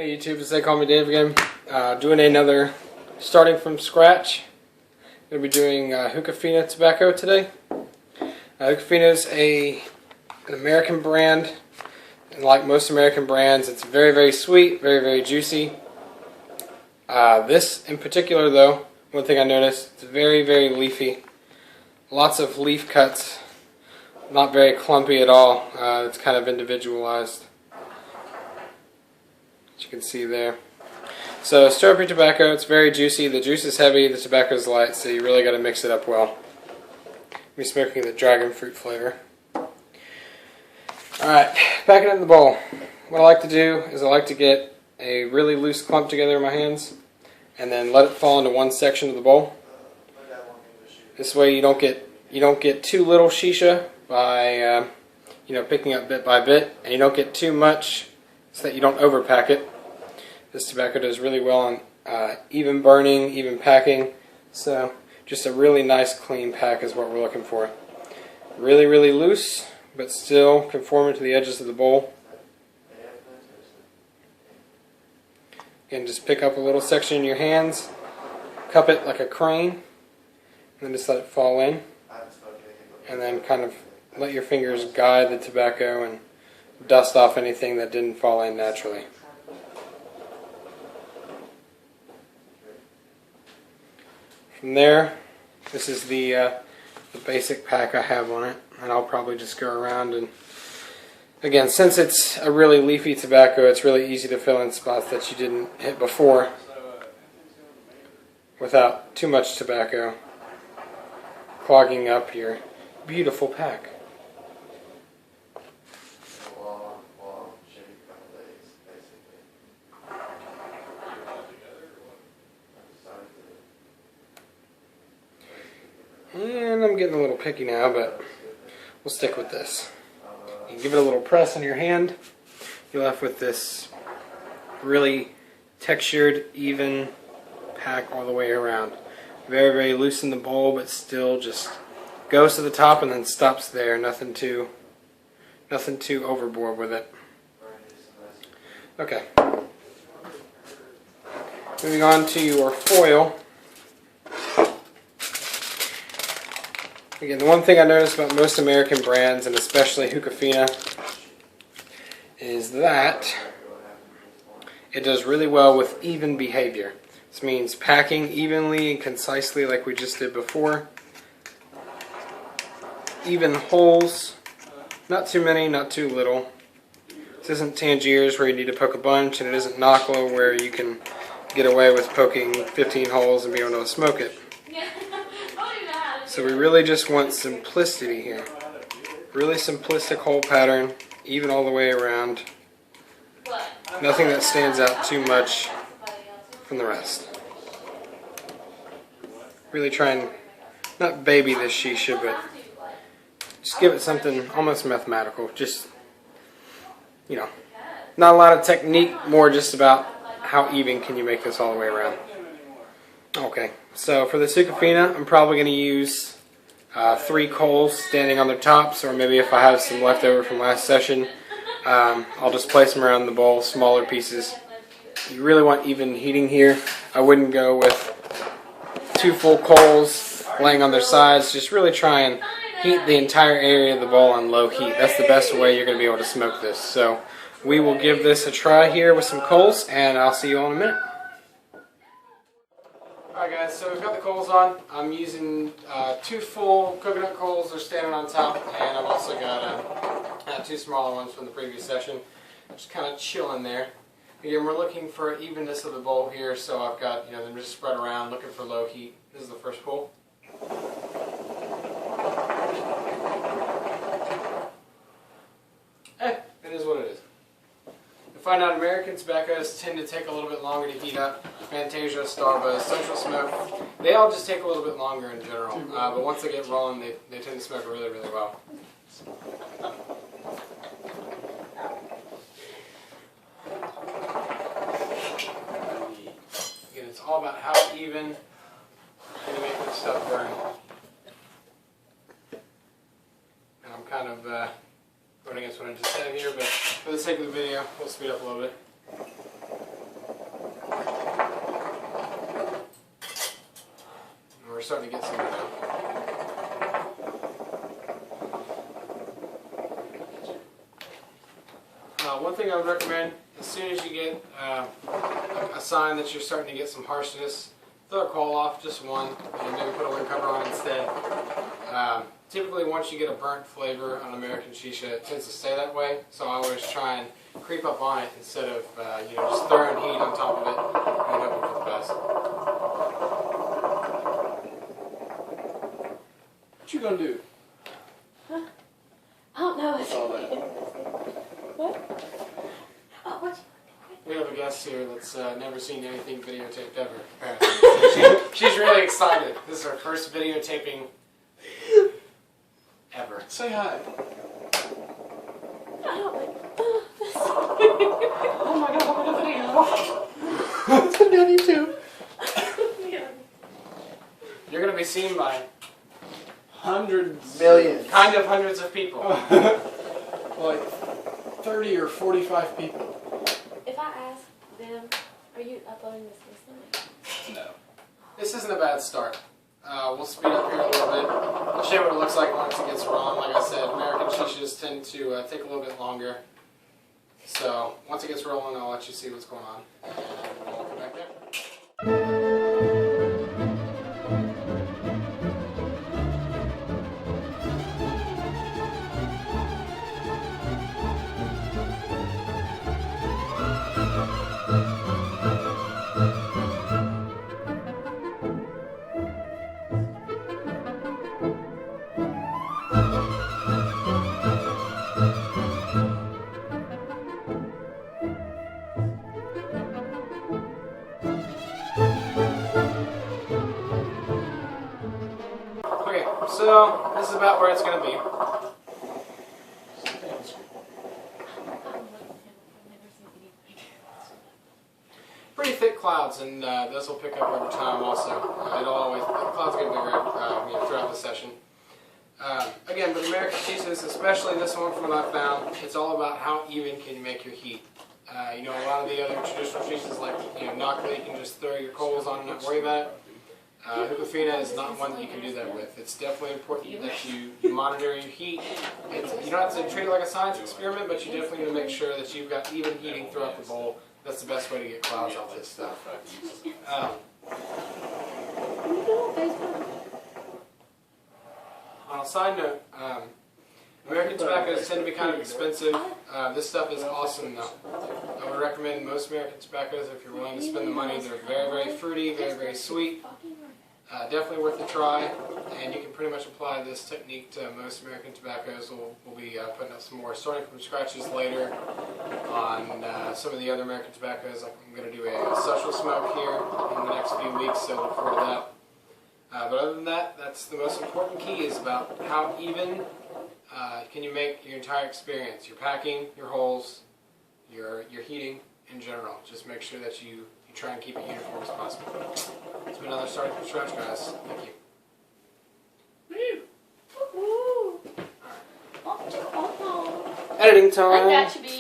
Hey YouTube, it's TheyCallMeDave again. Doing another starting from scratch. Going to be doing Hookafina tobacco today. Hookafina is an American brand, and like most American brands, it's very, very sweet, very, very juicy. This in particular, though, one thing I noticed, it's very, very leafy. Lots of leaf cuts, not very clumpy at all. It's kind of individualized, as you can see there. So strawberry tobacco, it's very juicy. The juice is heavy, the tobacco is light, so you really got to mix it up well. I'm smoking the Dragonfruit flavor. Alright, pack it in the bowl. What I like to do is I like to get a really loose clump together in my hands and then let it fall into one section of the bowl. This way you don't get too little shisha by picking up bit by bit, and you don't get too much so that you don't overpack it. This tobacco does really well on even burning, even packing. So just a really nice clean pack is what we're looking for. Really, really loose, but still conforming to the edges of the bowl. Again, just pick up a little section in your hands, cup it like a crane, and then just let it fall in. And then kind of let your fingers guide the tobacco and dust off anything that didn't fall in naturally. From there, this is the basic pack I have on it, and I'll probably just go around and, again, since it's a really leafy tobacco, it's really easy to fill in spots that you didn't hit before without too much tobacco clogging up your beautiful pack. And I'm getting a little picky now, but we'll stick with this. You give it a little press on your hand, you're left with this really textured, even pack all the way around. Very, very loose in the bowl, but still just goes to the top and then stops there. Nothing too overboard with it. Okay. Moving on to your foil. Again, the one thing I noticed about most American brands, and especially Hookafina, is that it does really well with even behavior. This means packing evenly and concisely like we just did before. Even holes, not too many, not too little. This isn't Tangiers where you need to poke a bunch, and it isn't Knocklow where you can get away with poking 15 holes and be able to smoke it. So we really just want simplicity here. Really simplistic hole pattern, even all the way around. Nothing that stands out too much from the rest. Really try and not baby this shisha, but just give it something almost mathematical. Just, not a lot of technique, more just about how even can you make this all the way around. Okay, so for the Hookafina, I'm probably going to use 3 coals standing on their tops, or maybe if I have some left over from last session, I'll just place them around the bowl, smaller pieces. You really want even heating here. I wouldn't go with 2 full coals laying on their sides. Just really try and heat the entire area of the bowl on low heat. That's the best way you're going to be able to smoke this. So we will give this a try here with some coals, and I'll see you all in a minute. Alright guys, so we've got the coals on. I'm using 2 full coconut coals. They're standing on top, and I've also got 2 smaller ones from the previous session. Just kind of chilling there. Again, we're looking for evenness of the bowl here, so I've got them just spread around, looking for low heat. This is the first pull. It is what it is. I find out American tobaccos tend to take a little bit longer to heat up. Fantasia, Starbuzz, Central Smoke, they all just take a little bit longer in general. But once they get rolling, they tend to smoke really, really well. Again, it's all about how even you can make this stuff burn. And I'm kind of going against what I just said here, but for the sake of the video, we'll speed up a little bit. starting to get some of that. One thing I would recommend, as soon as you get a sign that you're starting to get some harshness, throw a coal off, just one, and maybe put a wind cover on instead. Typically, once you get a burnt flavor on American shisha, it tends to stay that way. So I always try and creep up on it instead of just throwing heat on top of it and hoping for the best. What you gonna do? Huh? I don't know. What? Oh, what? We have a guest here that's never seen anything videotaped ever, apparently. She's really excited. This is her first videotaping ever. Say hi. I don't like this. Oh my god, look at the video. It's gonna be on YouTube. Yeah. You're going to be seen by Hundreds. Millions. kind of hundreds of people. Like 30 or 45 people. If I ask them, are you uploading this recently? No. This isn't a bad start. We'll speed up here a little bit. I'll show you what it looks like once it gets raw. Like I said, American shishas tend to take a little bit longer. So once it gets rolling, I'll let you see what's going on. And we'll come back there. Okay, so this is about where it's going to be. Pretty thick clouds, and this will pick up over time also. The clouds get bigger throughout the session. Again, with American shisas, especially this one from what I found, it's all about how even can you make your heat. A lot of the other traditional shisas like Nakla, you can just throw your coals on and not worry about it. Hookafina is not one that you can do that with. It's definitely important that you monitor your heat. You don't have to treat it like a science experiment, but you definitely need to make sure that you've got even heating throughout the bowl. That's the best way to get clouds off this stuff. On a side note, American tobaccos tend to be kind of expensive. This stuff is awesome though. I would recommend most American tobaccos if you're willing to spend the money. They're very, very fruity, very, very sweet. Definitely worth a try, and you can pretty much apply this technique to most American tobaccos. We'll be putting up some more starting from scratches later on some of the other American tobaccos. I'm going to do a social smoke here in the next few weeks, so look forward to that. But other than that, that's the most important key, is about how even can you make your entire experience, your packing, your holes, your heating in general. Just make sure that you try and keep it uniform as possible. It's been another starting from scratch, guys. Thank you. Woo! Editing time. That should be